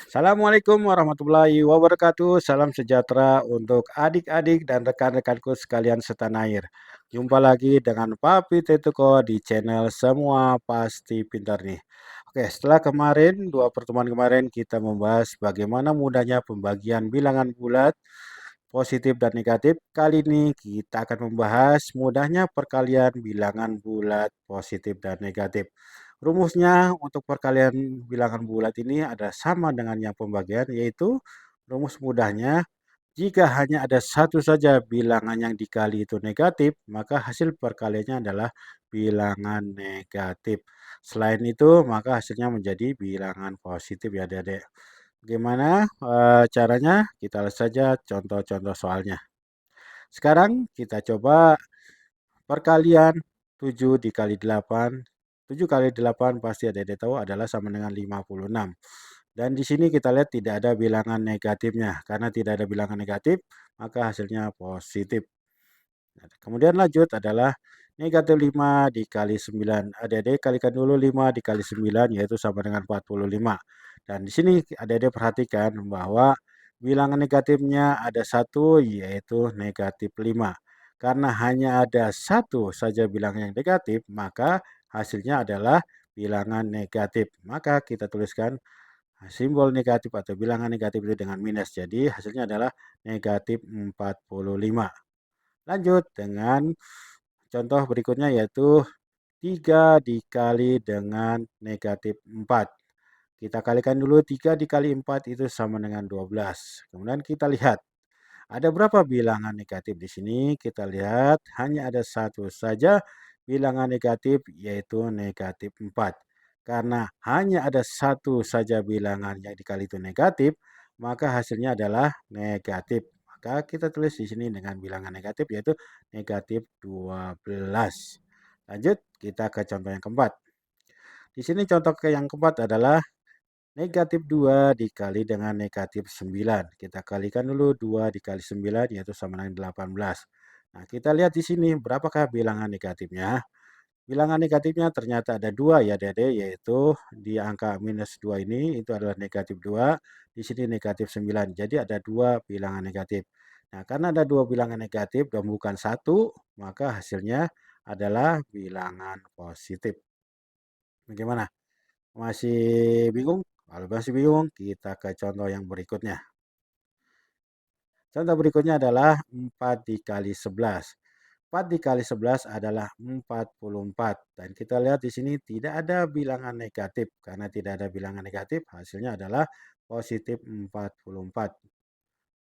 Assalamualaikum warahmatullahi wabarakatuh. Salam sejahtera untuk adik-adik dan rekan-rekanku sekalian setanah air. Jumpa lagi dengan Papi Tetuko di channel Semua Pasti Pintar nih. Oke, setelah kemarin, dua pertemuan kemarin kita membahas bagaimana mudahnya pembagian bilangan bulat positif dan negatif. Kali ini kita akan membahas mudahnya perkalian bilangan bulat positif dan negatif. Rumusnya untuk perkalian bilangan bulat ini ada sama dengan yang pembagian, yaitu rumus mudahnya jika hanya ada satu saja bilangan yang dikali itu negatif, maka hasil perkaliannya adalah bilangan negatif. Selain itu, maka hasilnya menjadi bilangan positif ya adik-adik. Bagaimana caranya? Kita lihat saja contoh-contoh soalnya. Sekarang kita coba perkalian 7 dikali 8. 7 kali 8 pasti adik-adik tahu adalah sama dengan 56. Dan di sini kita lihat tidak ada bilangan negatifnya. Karena tidak ada bilangan negatif, maka hasilnya positif. Nah, kemudian lanjut adalah negatif 5 dikali 9. Adik-adik kalikan dulu 5 dikali 9 yaitu sama dengan 45. Dan di sini adik-adik perhatikan bahwa bilangan negatifnya ada satu yaitu negatif 5. Karena hanya ada satu saja bilangan yang negatif, maka hasilnya adalah bilangan negatif. Maka kita tuliskan simbol negatif atau bilangan negatif itu dengan minus. Jadi hasilnya adalah negatif 45. Lanjut dengan contoh berikutnya yaitu 3 dikali dengan negatif 4. Kita kalikan dulu 3 dikali 4 itu sama dengan 12. Kemudian kita lihat ada berapa bilangan negatif di sini? Kita lihat hanya ada satu saja bilangan negatif yaitu negatif 4. Karena hanya ada satu saja bilangan yang dikali itu negatif, maka hasilnya adalah negatif. Maka kita tulis di sini dengan bilangan negatif yaitu negatif 12. Lanjut kita ke contoh yang keempat. Di sini contoh yang keempat adalah negatif 2 dikali dengan negatif 9. Kita kalikan dulu 2 dikali 9 yaitu sama dengan 18. Nah, kita lihat di sini berapakah bilangan negatifnya. Bilangan negatifnya ternyata ada 2 ya Dede, yaitu di angka minus 2 ini itu adalah negatif 2, di sini negatif 9. Jadi ada 2 bilangan negatif. Nah, karena ada 2 bilangan negatif dan bukan satu, maka hasilnya adalah bilangan positif. Bagaimana? Masih bingung? Kalau masih bingung, kita ke contoh yang berikutnya. Contoh berikutnya adalah 4 dikali 11. 4 dikali 11 adalah 44. Dan kita lihat di sini tidak ada bilangan negatif. Karena tidak ada bilangan negatif, hasilnya adalah positif 44.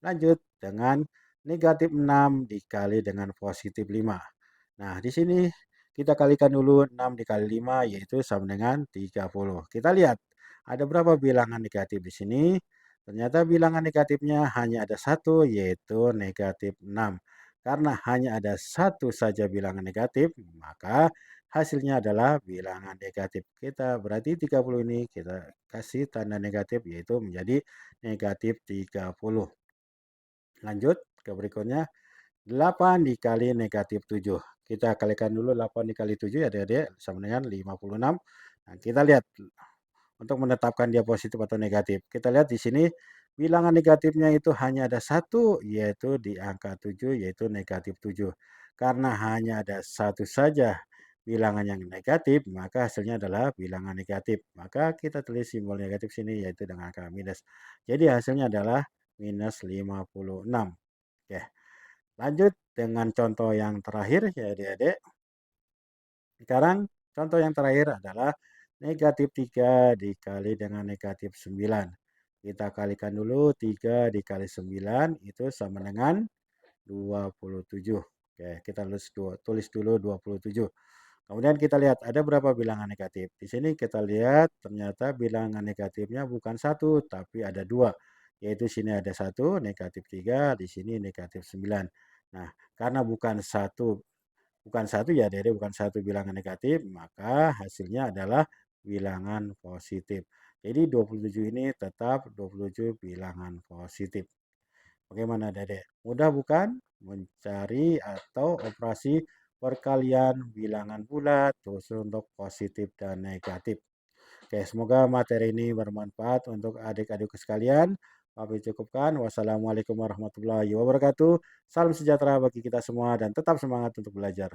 Lanjut dengan negatif 6 dikali dengan positif 5. Nah, di sini kita kalikan dulu 6 dikali 5 yaitu sama dengan 30. Kita lihat ada berapa bilangan negatif di sini? Ternyata bilangan negatifnya hanya ada satu yaitu negatif 6. Karena hanya ada satu saja bilangan negatif, maka hasilnya adalah bilangan negatif. Kita berarti 30 ini kita kasih tanda negatif yaitu menjadi negatif 30. Lanjut ke berikutnya. 8 dikali negatif 7. Kita kalikan dulu 8 dikali 7 ya adik-adik sama dengan 56. Nah, kita lihat untuk menetapkan dia positif atau negatif. Kita lihat di sini bilangan negatifnya itu hanya ada satu yaitu di angka 7 yaitu negatif 7. Karena hanya ada satu saja bilangan yang negatif, maka hasilnya adalah bilangan negatif. Maka kita tulis simbol negatif sini yaitu dengan angka minus. Jadi hasilnya adalah minus 56. Oke. Lanjut dengan contoh yang terakhir ya adik-adik. Sekarang contoh yang terakhir adalah negatif 3 dikali dengan negatif 9. Kita kalikan dulu 3 dikali 9 itu sama dengan 27. Oke, kita tulis dulu 27. Kemudian kita lihat ada berapa bilangan negatif. Di sini kita lihat ternyata bilangan negatifnya bukan satu, tapi ada dua. Yaitu sini ada satu, negatif 3, di sini negatif 9. Nah, karena bukan satu ya Dede, bukan satu bilangan negatif, maka hasilnya adalah bilangan positif. Jadi 27 ini tetap 27 bilangan positif. Bagaimana Dede? Mudah bukan mencari atau operasi perkalian bilangan bulat khusus untuk positif dan negatif. Oke, semoga materi ini bermanfaat untuk adik-adikku sekalian. Kami cukupkan. Wassalamualaikum warahmatullahi wabarakatuh. Salam sejahtera bagi kita semua dan tetap semangat untuk belajar.